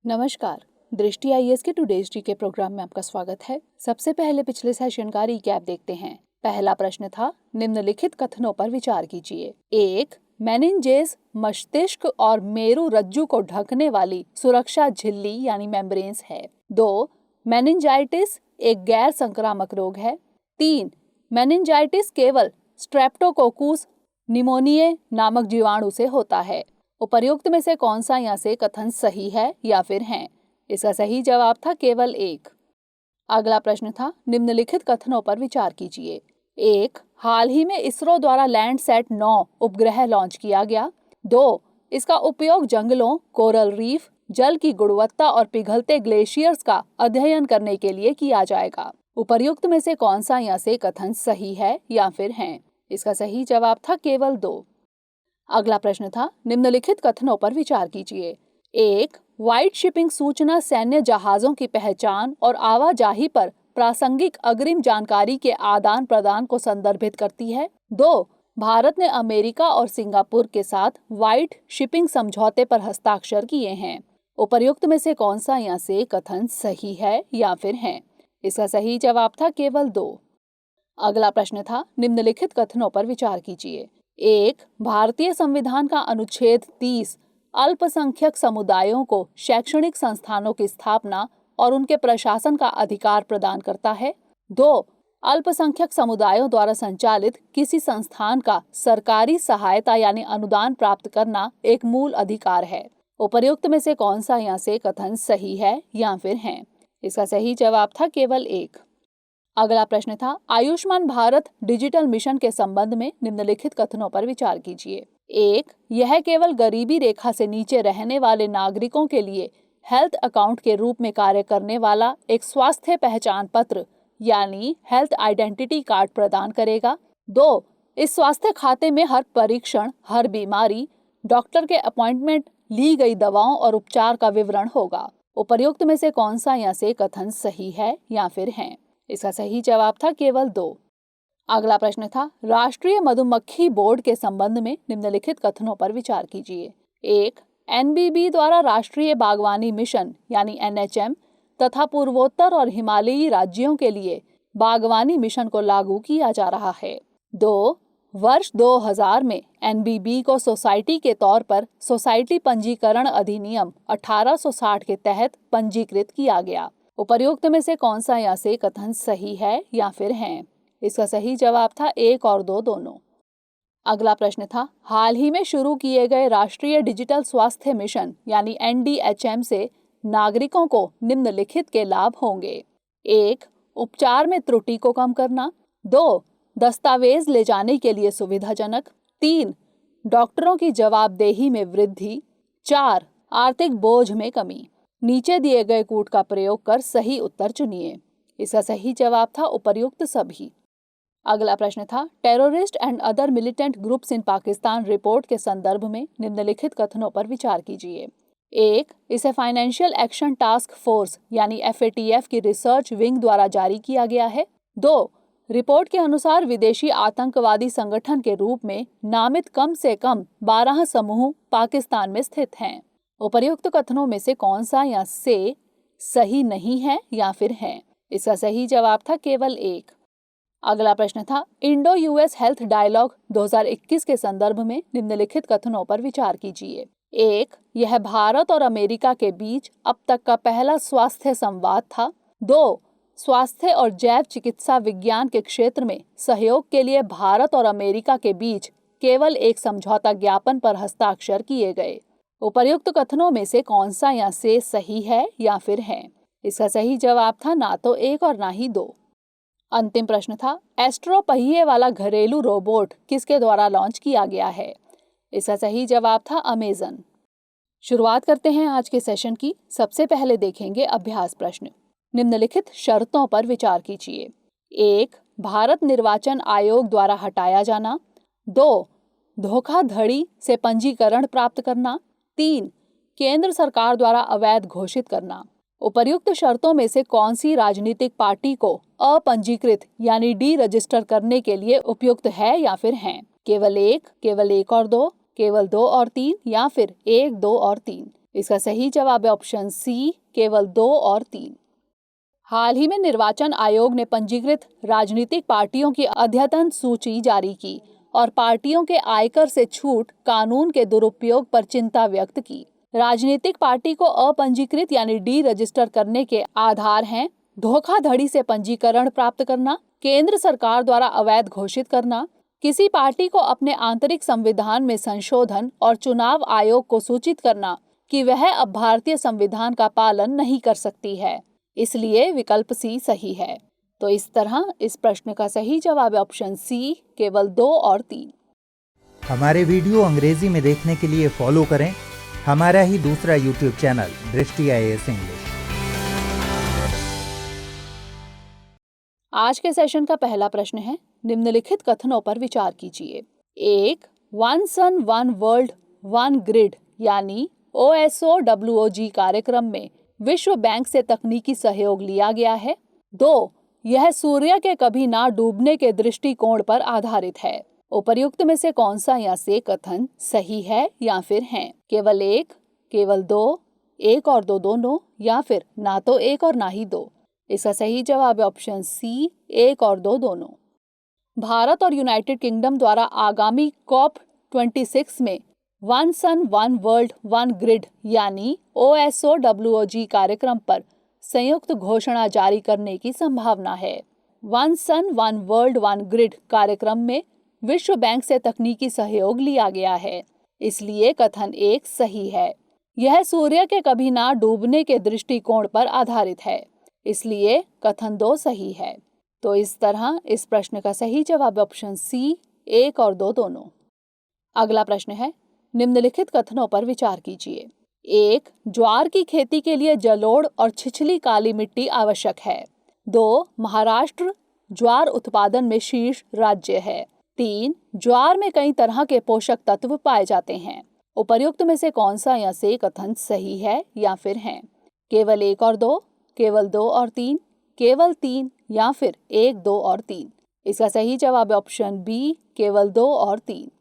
नमस्कार। दृष्टि आईएएस के टुडेज के प्रोग्राम में आपका स्वागत है। सबसे पहले पिछले सेशन का रिकैप देखते हैं। पहला प्रश्न था, निम्नलिखित कथनों पर विचार कीजिए। 1. मेनिंजेस मस्तिष्क और मेरु रज्जु को ढकने वाली सुरक्षा झिल्ली यानी मेम्ब्रेन्स है। 2. मेनिंजाइटिस एक गैर संक्रामक रोग है। 3. मेनिंजाइटिस केवल स्ट्रेप्टोकोकस निमोनिये नामक जीवाणु से होता है। उपर्युक्त में से कौन सा यहाँ से कथन सही है या फिर हैं? इसका सही जवाब था केवल 1। अगला प्रश्न था, निम्नलिखित कथनों पर विचार कीजिए। 1. हाल ही में इसरो द्वारा लैंडसैट 9 उपग्रह लॉन्च किया गया। 2. इसका उपयोग जंगलों, कोरल रीफ, जल की गुणवत्ता और पिघलते ग्लेशियर्स का अध्ययन करने के लिए किया जाएगा। उपर्युक्त में से कौन सा यहाँ से कथन सही है या फिर हैं? इसका सही जवाब था केवल 2। अगला प्रश्न था, निम्नलिखित कथनों पर विचार कीजिए। 1. व्हाइट शिपिंग सूचना सैन्य जहाजों की पहचान और आवाजाही पर प्रासंगिक अग्रिम जानकारी के आदान प्रदान को संदर्भित करती है। 2. भारत ने अमेरिका और सिंगापुर के साथ व्हाइट शिपिंग समझौते पर हस्ताक्षर किए हैं। उपर्युक्त में से कौन सा यहाँ से कथन सही है या फिर हैं? इसका सही जवाब था केवल 2। अगला प्रश्न था, निम्नलिखित कथनों पर विचार कीजिए। 1. भारतीय संविधान का अनुच्छेद 30 अल्पसंख्यक समुदायों को शैक्षणिक संस्थानों की स्थापना और उनके प्रशासन का अधिकार प्रदान करता है। 2. अल्पसंख्यक समुदायों द्वारा संचालित किसी संस्थान का सरकारी सहायता यानी अनुदान प्राप्त करना एक मूल अधिकार है। उपर्युक्त में से कौन सा यहाँ से कथन सही है या फिर हैं? इसका सही जवाब था केवल 1। अगला प्रश्न था, आयुष्मान भारत डिजिटल मिशन के संबंध में निम्नलिखित कथनों पर विचार कीजिए। 1. यह केवल गरीबी रेखा से नीचे रहने वाले नागरिकों के लिए हेल्थ अकाउंट के रूप में कार्य करने वाला एक स्वास्थ्य पहचान पत्र यानी हेल्थ आइडेंटिटी कार्ड प्रदान करेगा। 2. इस स्वास्थ्य खाते में हर परीक्षण, हर बीमारी, डॉक्टर के अपॉइंटमेंट, ली गई दवाओं और उपचार का विवरण होगा। उपर्युक्त में से कौन सा यहाँ से कथन सही है या फिर हैं? इसका सही जवाब था केवल 2। अगला प्रश्न था, राष्ट्रीय मधुमक्खी बोर्ड के संबंध में निम्नलिखित कथनों पर विचार कीजिए। 1. एनबीबी द्वारा राष्ट्रीय बागवानी मिशन यानी एनएचएम तथा पूर्वोत्तर और हिमालयी राज्यों के लिए बागवानी मिशन को लागू किया जा रहा है। 2. वर्ष 2000 में एनबीबी को सोसाइटी के तौर पर सोसाइटी पंजीकरण अधिनियम 1860 के तहत पंजीकृत किया गया। उपर्युक्त में से कौन सा यहाँ से कथन सही है या फिर हैं? इसका सही जवाब था 1 और 2 दोनों। अगला प्रश्न था, हाल ही में शुरू किए गए राष्ट्रीय डिजिटल स्वास्थ्य मिशन यानी एनडीएचएम से नागरिकों को निम्नलिखित के लाभ होंगे। 1. उपचार में त्रुटि को कम करना। 2. दस्तावेज ले जाने के लिए सुविधाजनक। 3. डॉक्टरों की जवाबदेही में वृद्धि। 4. आर्थिक बोझ में कमी। नीचे दिए गए कूट का प्रयोग कर सही उत्तर चुनिए। इसका सही जवाब था उपर्युक्त सभी। अगला प्रश्न था, terrorist and other militant groups in Pakistan report के संदर्भ में निम्नलिखित कथनों पर विचार कीजिए। 1. इसे फाइनेंशियल एक्शन टास्क फोर्स यानी एफएटीएफ की रिसर्च विंग द्वारा जारी किया गया है। 2. रिपोर्ट के अनुसार विदेशी आतंकवादी संगठन के रूप में नामित कम से कम 12 समूह पाकिस्तान में स्थित हैं। उपर्युक्त कथनों में से कौन सा या से सही नहीं है या फिर हैं? इसका सही जवाब था केवल 1। अगला प्रश्न था, इंडो यूएस हेल्थ डायलॉग 2021 के संदर्भ में निम्नलिखित कथनों पर विचार कीजिए। 1. यह भारत और अमेरिका के बीच अब तक का पहला स्वास्थ्य संवाद था। 2. स्वास्थ्य और जैव चिकित्सा विज्ञान के क्षेत्र में सहयोग के लिए भारत और अमेरिका के बीच केवल एक समझौता ज्ञापन पर हस्ताक्षर किए गए। उपर्युक्त कथनों में से कौन सा यहाँ से सही है या फिर हैं? इसका सही जवाब था ना तो 1 और ना ही 2। अंतिम प्रश्न था, एस्ट्रो पहिए वाला घरेलू रोबोट किसके द्वारा लॉन्च किया गया है? इसका सही जवाब था अमेजन। शुरुआत करते हैं आज के सेशन की। सबसे पहले देखेंगे अभ्यास प्रश्न। निम्नलिखित शर्तों पर विचार कीजिए। 1. भारत निर्वाचन आयोग द्वारा हटाया जाना। 2. धोखाधड़ी से पंजीकरण प्राप्त करना। 3. केंद्र सरकार द्वारा अवैध घोषित करना। उपर्युक्त शर्तों में से कौन सी राजनीतिक पार्टी को अपंजीकृत यानी डी रजिस्टर करने के लिए उपयुक्त है या फिर हैं? केवल 1, केवल 1 और 2, केवल 2 और 3 या फिर 1, 2 और 3? इसका सही जवाब है ऑप्शन सी, केवल 2 और 3। हाल ही में निर्वाचन आयोग ने पंजीकृत राजनीतिक पार्टियों की अद्यतन सूची जारी की और पार्टियों के आयकर से छूट कानून के दुरुपयोग पर चिंता व्यक्त की। राजनीतिक पार्टी को अपंजीकृत यानी डी रजिस्टर करने के आधार हैं धोखाधड़ी से पंजीकरण प्राप्त करना, केंद्र सरकार द्वारा अवैध घोषित करना, किसी पार्टी को अपने आंतरिक संविधान में संशोधन और चुनाव आयोग को सूचित करना कि वह अब भारतीय संविधान का पालन नहीं कर सकती है। इसलिए विकल्प सी सही है। तो इस तरह इस प्रश्न का सही जवाब है ऑप्शन सी, केवल 2 और 3। हमारे वीडियो अंग्रेजी में देखने के लिए फॉलो करें हमारा ही दूसरा यूट्यूब चैनल दृष्टि IAS इंग्लिश। आज के सेशन का पहला प्रश्न है, निम्नलिखित कथनों पर विचार कीजिए। 1. One sun one world one grid यानी OSOWOG कार्यक्रम में विश्व बैंक से तकनीकी सहयोग लिया गया है। 2. यह सूर्य के कभी ना डूबने के दृष्टिकोण पर आधारित है। उपर्युक्त में से कौन सा या से कथन सही है या फिर हैं? केवल 1, केवल 2, 1 और 2 दोनों, या फिर ना तो 1 और ना ही 2। इसका सही जवाब है ऑप्शन सी, 1 और 2 दोनों। भारत और यूनाइटेड किंगडम द्वारा आगामी COP26 में one sun one world one grid यानी OSOWOG कार्यक्रम पर संयुक्त घोषणा जारी करने की संभावना है। One sun one world one grid कार्यक्रम में विश्व बैंक से तकनीकी सहयोग लिया गया है, इसलिए कथन 1 सही है। यह सूर्य के कभी ना डूबने के दृष्टिकोण पर आधारित है, इसलिए कथन 2 सही है। तो इस तरह इस प्रश्न का सही जवाब ऑप्शन सी, 1 और 2 दोनों। अगला प्रश्न है, निम्नलिखित कथनों पर विचार कीजिए। 1. ज्वार की खेती के लिए जलोढ़ और छिछली काली मिट्टी आवश्यक है। 2. महाराष्ट्र ज्वार उत्पादन में शीर्ष राज्य है। 3. ज्वार में कई तरह के पोषक तत्व पाए जाते हैं। उपर्युक्त में से कौन सा या से कथन सही है या फिर हैं? केवल 1 और 2, केवल 2 और 3, केवल 3, या फिर 1, 2 और 3। इसका सही जवाब है ऑप्शन बी, केवल 2 और 3।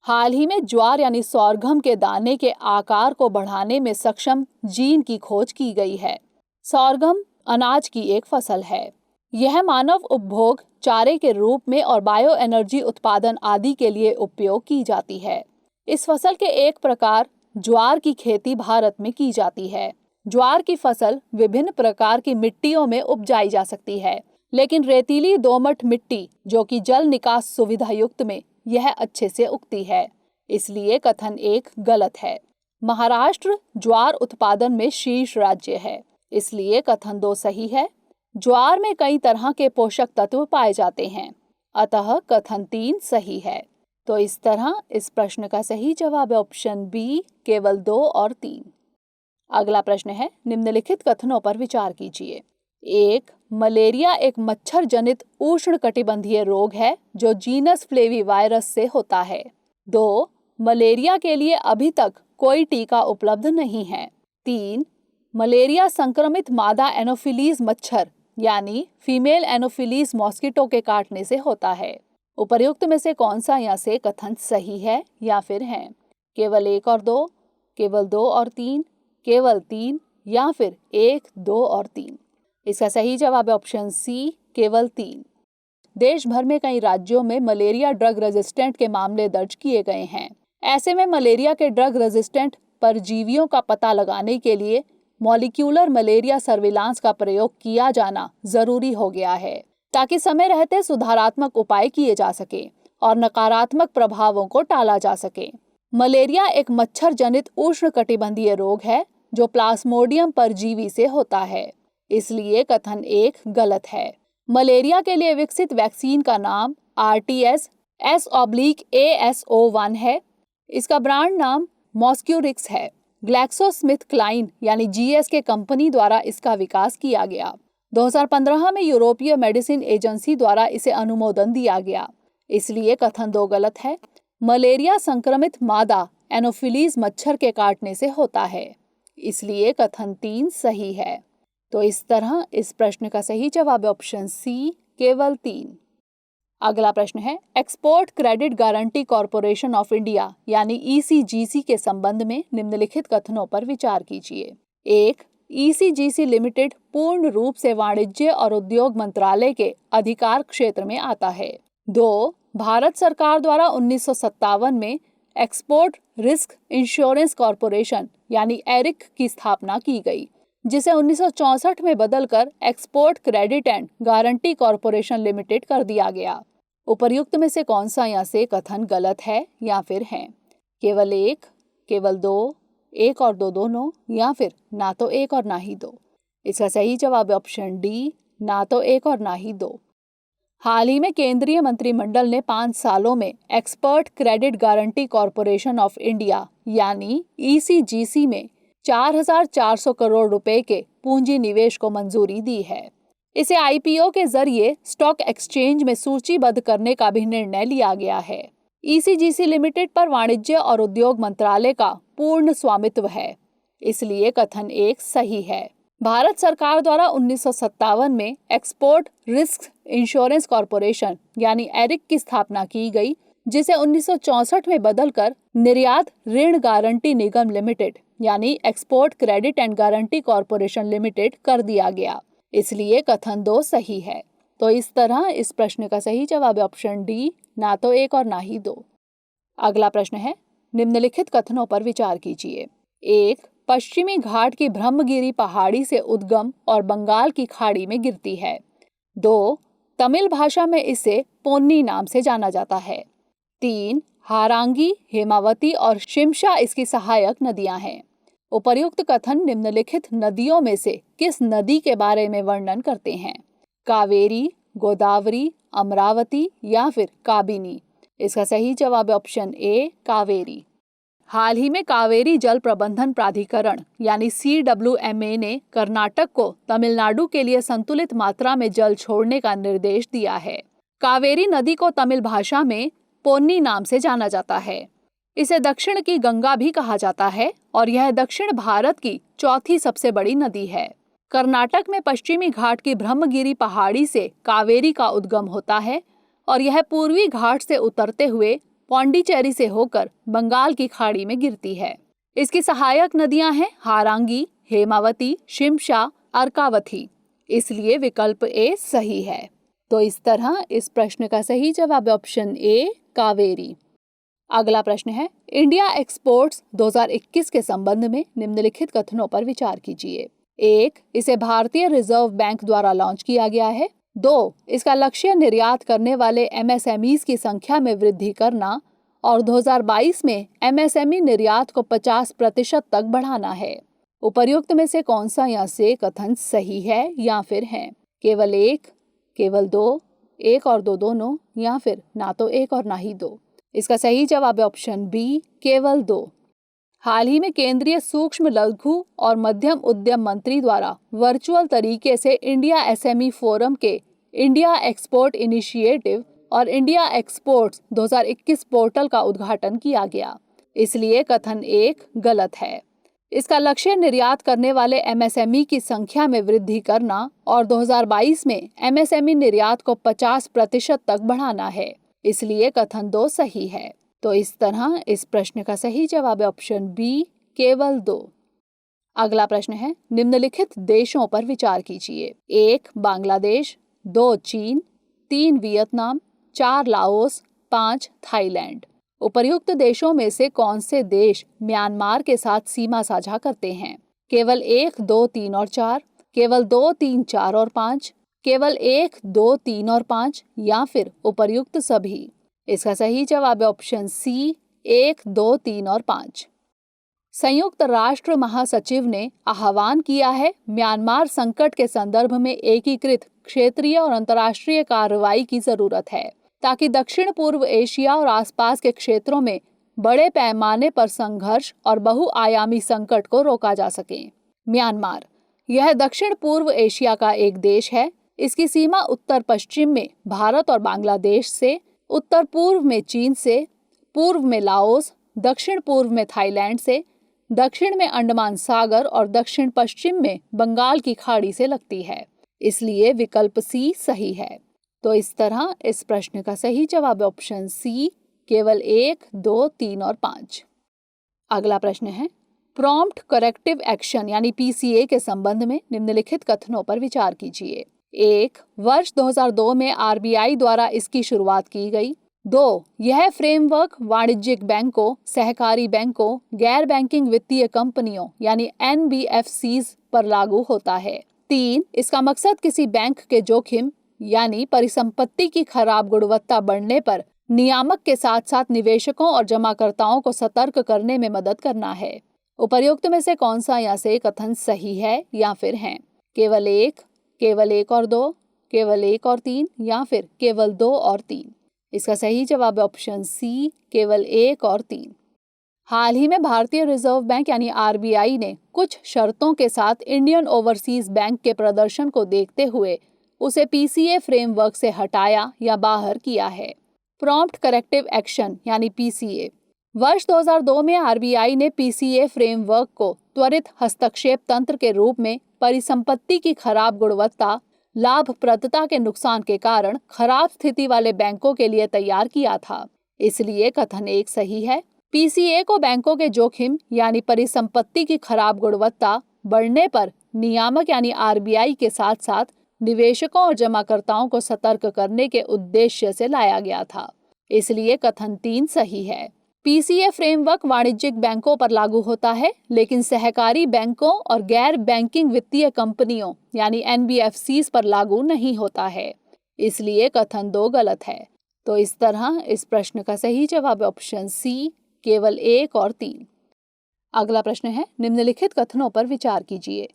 हाल ही में ज्वार यानी सोरगम के दाने के आकार को बढ़ाने में सक्षम जीन की खोज की गई है। सोरगम अनाज की एक फसल है। यह मानव उपभोग, चारे के रूप में और बायो एनर्जी उत्पादन आदि के लिए उपयोग की जाती है। इस फसल के एक प्रकार ज्वार की खेती भारत में की जाती है। ज्वार की फसल विभिन्न प्रकार की मिट्टियों में उपजाई जा सकती है, लेकिन रेतीली दोमट मिट्टी जो कि जल निकास सुविधा युक्त में यह अच्छे से उगती है, इसलिए कथन 1 गलत है। महाराष्ट्र ज्वार उत्पादन में शीर्ष राज्य है, इसलिए कथन 2 सही है। ज्वार में कई तरह के पोषक तत्व पाए जाते हैं, अतः कथन 3 सही है। तो इस तरह इस प्रश्न का सही जवाब है ऑप्शन बी, केवल 2 और 3। अगला प्रश्न है, निम्नलिखित कथनों पर विचार कीजिए। 1. मलेरिया एक मच्छर जनित उष्णकटिबंधीय रोग है जो जीनस फ्लेवीवायरस से होता है। 2. मलेरिया के लिए अभी तक कोई टीका उपलब्ध नहीं है। 3. मलेरिया संक्रमित मादा एनोफिलीज मच्छर यानी फीमेल एनोफिलीज मॉस्किटो के काटने से होता है। उपर्युक्त में से कौन सा या से कथन सही है या फिर हैं? केवल 1 और 2, केवल 2 और 3, केवल 3, या फिर 1, 2 और 3। इसका सही जवाब है ऑप्शन सी, केवल 3। देश भर में कई राज्यों में मलेरिया ड्रग रेजिस्टेंट के मामले दर्ज किए गए हैं। ऐसे में मलेरिया के ड्रग रेजिस्टेंट परजीवियों का पता लगाने के लिए मॉलिक्यूलर मलेरिया सर्विलांस का प्रयोग किया जाना जरूरी हो गया है, ताकि समय रहते सुधारात्मक उपाय किए जा सके और नकारात्मक प्रभावों को टाला जा सके। मलेरिया एक मच्छर जनित उष्णकटिबंधीय रोग है जो प्लाज्मोडियम परजीवी से होता है, इसलिए कथन 1 गलत है। मलेरिया के लिए विकसित वैक्सीन का नाम RTS-S/ASO1 है। इसका ब्रांड नाम मॉस्क्यूरिक्स है। ग्लैक्सोस्मिथक्लाइन यानी GSK कंपनी द्वारा इसका विकास किया गया। 2015 में यूरोपीय मेडिसिन एजेंसी द्वारा इसे अनुमोदन दिया गया, इसलिए कथन 2 गलत है। मलेरिया संक्रमित मादा एनोफिलीज मच्छर के काटने से होता है, इसलिए कथन 3 सही है। तो इस तरह इस प्रश्न का सही जवाब है ऑप्शन सी, केवल 3। अगला प्रश्न है, export credit guarantee corporation of India यानी ECGC के संबंध में निम्नलिखित कथनों पर विचार कीजिए। 1. ECGC लिमिटेड पूर्ण रूप से वाणिज्य और उद्योग मंत्रालय के अधिकार क्षेत्र में आता है। 2. भारत सरकार द्वारा 1957 में एक्सपोर्ट रिस्क इंश्योरेंस कॉरपोरेशन यानी एरिक की स्थापना की गई, जिसे 1964 में बदलकर export credit and guarantee corporation limited कर दिया गया। उपर्युक्त में से कौन सा या से कथन गलत है या फिर है? केवल एक, केवल दो, एक और दो दोनों, या फिर ना तो एक और ना ही दो। इसका सही जवाब है ऑप्शन डी, ना तो एक और ना ही दो। हाल ही में केंद्रीय मंत्रिमंडल ने 5 सालों में expert credit guarantee corporation of India यानी ECGC में 4,400 करोड़ रुपए के पूंजी निवेश को मंजूरी दी है। इसे IPO के जरिए स्टॉक एक्सचेंज में सूचीबद्ध करने का भी निर्णय लिया गया है। ECGC लिमिटेड पर वाणिज्य और उद्योग मंत्रालय का पूर्ण स्वामित्व है, इसलिए कथन 1 सही है। भारत सरकार द्वारा 1957 में एक्सपोर्ट रिस्क इंश्योरेंस कॉरपोरेशन यानी एरिक की स्थापना की गई, जिसे 1964 में बदलकर निर्यात ऋण गारंटी निगम लिमिटेड यानी export credit and guarantee corporation limited कर दिया गया, इसलिए कथन 2 सही है। तो इस तरह इस प्रश्न का सही जवाब है ऑप्शन डी, ना तो एक और ना ही दो। अगला प्रश्न है, निम्नलिखित कथनों पर विचार कीजिए। 1. पश्चिमी घाट की ब्रह्मगिरी पहाड़ी से उद्गम और बंगाल की खाड़ी में गिरती है। 2. तमिल भाषा में इसे पोन्नी नाम से जाना जाता है। 3. हारांगी, हेमावती और शिमशा इसकी सहायक नदियां हैं। उपर्युक्त कथन निम्नलिखित नदियों में से किस नदी के बारे में वर्णन करते हैं? कावेरी, गोदावरी, अमरावती या फिर काबिनी? इसका सही जवाब है ऑप्शन ए, कावेरी। हाल ही में कावेरी जल प्रबंधन प्राधिकरण यानी CWMA ने कर्नाटक को तमिलनाडु के लिए संतुलित मात्रा में जल छोड़ने का निर्देश दिया है। कावेरी नदी को तमिल भाषा में पोन्नी नाम से जाना जाता है। इसे दक्षिण की गंगा भी कहा जाता है और यह दक्षिण भारत की चौथी सबसे बड़ी नदी है। कर्नाटक में पश्चिमी घाट की ब्रह्मगिरी पहाड़ी से कावेरी का उद्गम होता है और यह पूर्वी घाट से उतरते हुए पौंडीचेरी से होकर बंगाल की खाड़ी में गिरती है। इसकी सहायक नदियां हैं हारांगी, हेमावती, शिमशा, अर्कावथी, इसलिए विकल्प ए सही है। तो इस तरह इस प्रश्न का सही जवाब है ऑप्शन ए, कावेरी। अगला प्रश्न है, इंडिया एक्सपोर्ट्स 2021 के संबंध में निम्नलिखित कथनों पर विचार कीजिए। 1. इसे भारतीय रिजर्व बैंक द्वारा लॉन्च किया गया है। 2. इसका लक्ष्य निर्यात करने वाले MSMEs की संख्या में वृद्धि करना और 2022 में MSME निर्यात को 50% तक बढ़ाना है। उपर्युक्त में से कौन सा या से कथन सही है या फिर है? केवल एक, केवल दो, एक और दो दोनों, या फिर ना तो एक और ना ही दो। इसका सही जवाब है ऑप्शन बी, केवल 2। हाल ही में केंद्रीय सूक्ष्म लघु और मध्यम उद्यम मंत्री द्वारा वर्चुअल तरीके से इंडिया SME फोरम के इंडिया एक्सपोर्ट इनिशिएटिव और इंडिया एक्सपोर्ट्स 2021 पोर्टल का उद्घाटन किया गया, इसलिए कथन 1 गलत है। इसका लक्ष्य निर्यात करने वाले MSME की संख्या में वृद्धि करना और 2022 में MSME निर्यात को 50% तक बढ़ाना है, इसलिए कथन 2 सही है। तो इस तरह इस प्रश्न का सही जवाब है ऑप्शन बी, केवल 2। अगला प्रश्न है, निम्नलिखित देशों पर विचार कीजिए। 1. बांग्लादेश, 2. चीन, 3. वियतनाम, 4. लाओस, 5. थाईलैंड। उपर्युक्त देशों में से कौन से देश म्यांमार के साथ सीमा साझा करते हैं? केवल 1, 2, 3 और 4, केवल 2, 3, 4 और 5, केवल 1, 2, 3 और 5, या फिर उपर्युक्त सभी? इसका सही जवाब है ऑप्शन सी, 1, 2, 3 और 5। संयुक्त राष्ट्र महासचिव ने आह्वान किया है म्यांमार संकट के संदर्भ में एकीकृत क्षेत्रीय और अंतर्राष्ट्रीय कार्रवाई की जरूरत है, ताकि दक्षिण पूर्व एशिया और आसपास के क्षेत्रों में बड़े पैमाने पर संघर्ष और बहुआयामी संकट को रोका जा सके। म्यांमार यह दक्षिण पूर्व एशिया का एक देश है। इसकी सीमा उत्तर पश्चिम में भारत और बांग्लादेश से, उत्तर पूर्व में चीन से, पूर्व में लाओस, दक्षिण पूर्व में थाईलैंड से, दक्षिण में अंडमान सागर और दक्षिण पश्चिम में बंगाल की खाड़ी से लगती है, इसलिए विकल्प सी सही है। तो इस तरह इस प्रश्न का सही जवाब ऑप्शन सी, केवल 1, 2, 3 और 5। अगला प्रश्न है, प्रॉम्प्ट करेक्टिव एक्शन यानी पीसीए के संबंध में निम्नलिखित कथनों पर विचार कीजिए। 1. वर्ष 2002 में आरबीआई द्वारा इसकी शुरुआत की गई। 2. यह फ्रेमवर्क वाणिज्यिक बैंकों, सहकारी बैंकों, गैर बैंकिंग वित्तीय कंपनियों यानी एनबीएफसीज पर लागू होता है। 3. इसका मकसद किसी बैंक के जोखिम यानी परिसंपत्ति की खराब गुणवत्ता बढ़ने पर नियामक के साथ साथ निवेशकों और जमाकर्ताओं को सतर्क करने में मदद करना है। उपर्युक्त में से कौन सा या से कथन सही है या फिर हैं? केवल 1, केवल 1 और 2, केवल 1 और 3 या फिर केवल 2 और 3? इसका सही जवाब ऑप्शन सी, केवल 1 और 3। हाल ही में भारतीय रिजर्व बैंक यानी आरबीआई ने कुछ शर्तों के साथ इंडियन ओवरसीज बैंक के प्रदर्शन को देखते हुए उसे पीसीए फ्रेमवर्क से हटाया या बाहर किया है। प्रॉम्प्ट करेक्टिव एक्शन यानी पीसीए। वर्ष 2002 में आरबीआई ने पीसीए फ्रेमवर्क को त्वरित हस्तक्षेप तंत्र के रूप में परिसंपत्ति की खराब गुणवत्ता, लाभप्रदता के नुकसान के कारण खराब स्थिति वाले बैंकों के लिए तैयार किया था। इसलिए कथन 1 सही है। पीसीए को बैंकों के जोखिम यानी परिसंपत्ति की खराब गुणवत्ता बढ़ने पर नियामक यानी आरबीआई के साथ साथ निवेशकों और जमाकर्ताओं को सतर्क करने के उद्देश्य से लाया गया था। इसलिए कथन 3 सही है। पीसीए फ्रेमवर्क वाणिज्यिक बैंकों पर लागू होता है, लेकिन सहकारी बैंकों और गैर बैंकिंग वित्तीय कंपनियों यानी एनबीएफसीज पर लागू नहीं होता है। इसलिए कथन 2 गलत है। तो इस तरह इस प्रश्न का सही जवाब ऑप्शन सी, केवल 1 और 3। अगला प्रश्न है, निम्नलिखित कथनों पर विचार कीजिए।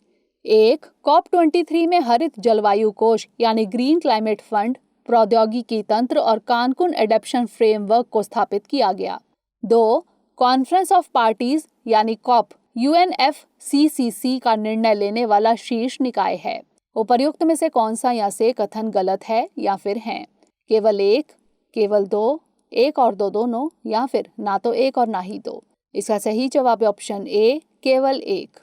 1. COP23 में हरित जलवायु कोष यानी ग्रीन क्लाइमेट फंड, प्रौद्योगिकी तंत्र और कानकुन एडेप्शन फ्रेमवर्क को स्थापित किया गया। 2. कॉन्फ्रेंस ऑफ पार्टीज यानी कॉप यूएनएफसीसीसी का निर्णय लेने वाला शीर्ष निकाय है। उपर्युक्त में से कौन सा या से कथन गलत है या फिर हैं? केवल 1, केवल 2, 1 और 2 दोनों या फिर ना तो 1 और ना ही 2? इसका सही जवाब ऑप्शन ए, केवल 1।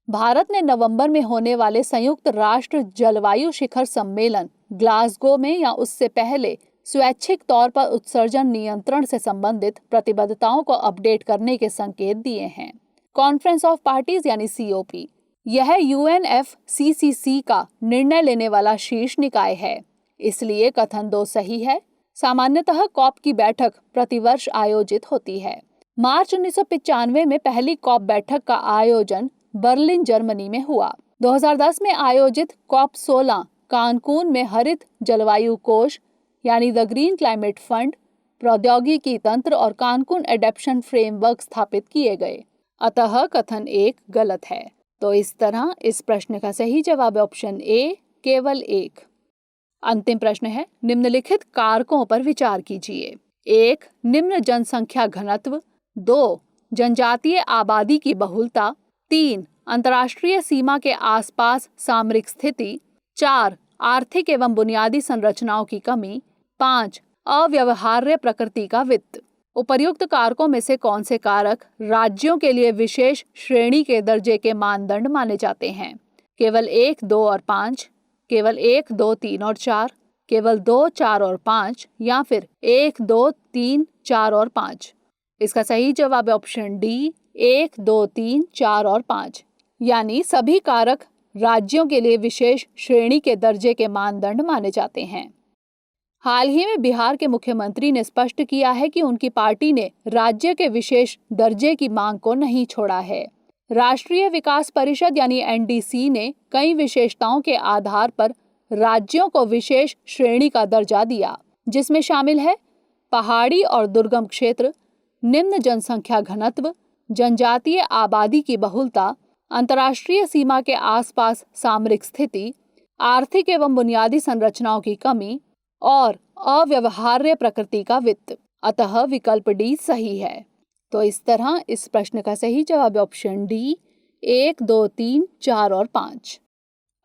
भारत ने नवंबर में होने वाले संयुक्त राष्ट्र जलवायु शिखर सम्मेलन ग्लासगो में या उससे पहले स्वैच्छिक तौर पर उत्सर्जन नियंत्रण से संबंधित प्रतिबद्धताओं को अपडेट करने के संकेत दिए हैं। कॉन्फ्रेंस ऑफ पार्टीज यानी सीओपी, यह यूएनएफसीसीसी का निर्णय लेने वाला शीर्ष निकाय है। इसलिए कथन 2 सही है। सामान्यतः कॉप की बैठक प्रतिवर्ष आयोजित होती है। मार्च 1995 में पहली कॉप बैठक का आयोजन बर्लिन, जर्मनी में हुआ। 2010 में आयोजित कॉप 16 कानकुन में हरित जलवायु कोष यानी द ग्रीन क्लाइमेट फंड, प्रौद्योगिकी तंत्र और कानकुन एडेप्शन फ्रेमवर्क स्थापित किए गए। अतः कथन 1 गलत है। तो इस तरह इस प्रश्न का सही जवाब ऑप्शन ए, केवल 1। अंतिम प्रश्न है, निम्नलिखित कारकों पर विचार कीजिए। 1. निम्न जनसंख्या घनत्व। 2. जनजातीय आबादी की बहुलता। 3. अंतर्राष्ट्रीय सीमा के आसपास सामरिक स्थिति। 4. आर्थिक एवं बुनियादी संरचनाओं की कमी। 5. अव्यवहार्य प्रकृति का वित्त। उपर्युक्त कारकों में से कौन से कारक राज्यों के लिए विशेष श्रेणी के दर्जे के मानदंड माने जाते हैं? केवल 1, 2 और 5, केवल 1, 2, 3 और 4, केवल 2, 4 और 5 या फिर 1, 2, 3, 4 और 5? इसका सही जवाब है ऑप्शन डी, 1, 2, 3, 4 और 5। यानी सभी कारक राज्यों के लिए विशेष श्रेणी के दर्जे के मानदंड माने जाते हैं। हाल ही में बिहार के मुख्यमंत्री ने स्पष्ट किया है कि उनकी पार्टी ने राज्य के विशेष दर्जे की मांग को नहीं छोड़ा है। राष्ट्रीय विकास परिषद यानी एनडीसी ने कई विशेषताओं के आधार पर राज्यों को विशेष श्रेणी का दर्जा दिया, जिसमें शामिल है पहाड़ी और दुर्गम क्षेत्र, निम्न जनसंख्या घनत्व, जनजातीय आबादी की बहुलता, अंतर्राष्ट्रीय सीमा के आसपास सामरिक स्थिति, आर्थिक एवं बुनियादी संरचनाओं की कमी और अव्यवहार्य प्रकृति का वित्त। अतः विकल्प डी सही है। तो इस तरह इस प्रश्न का सही जवाब ऑप्शन डी, 1, 2, 3, 4 और 5।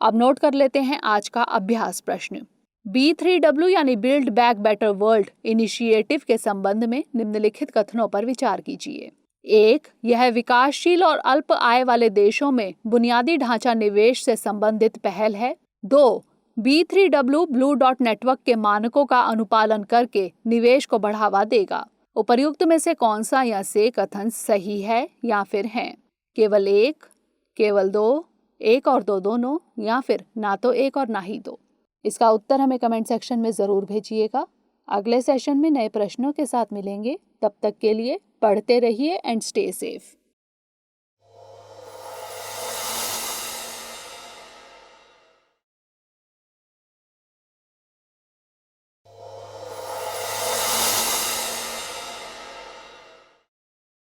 अब नोट कर लेते हैं आज का अभ्यास प्रश्न। B3W यानी build back better world initiative के संबंध में निम्नलिखित कथनों पर विचार कीजिए। 1. यह विकासशील और अल्प आय वाले देशों में बुनियादी ढांचा निवेश से संबंधित पहल है। 2. B3W ब्लू डॉट नेटवर्क के मानकों का अनुपालन करके निवेश को बढ़ावा देगा। उपर्युक्त में से कौन सा या से कथन सही है या फिर है? केवल एक, केवल दो, एक और दो दोनों, या फिर ना तो एक और ना ही दो? इसका उत्तर हमें कमेंट सेक्शन में जरूर भेजिएगा। अगले सेशन में नए प्रश्नों के साथ मिलेंगे। तब तक के लिए पढ़ते रहिए एंड स्टे सेफ।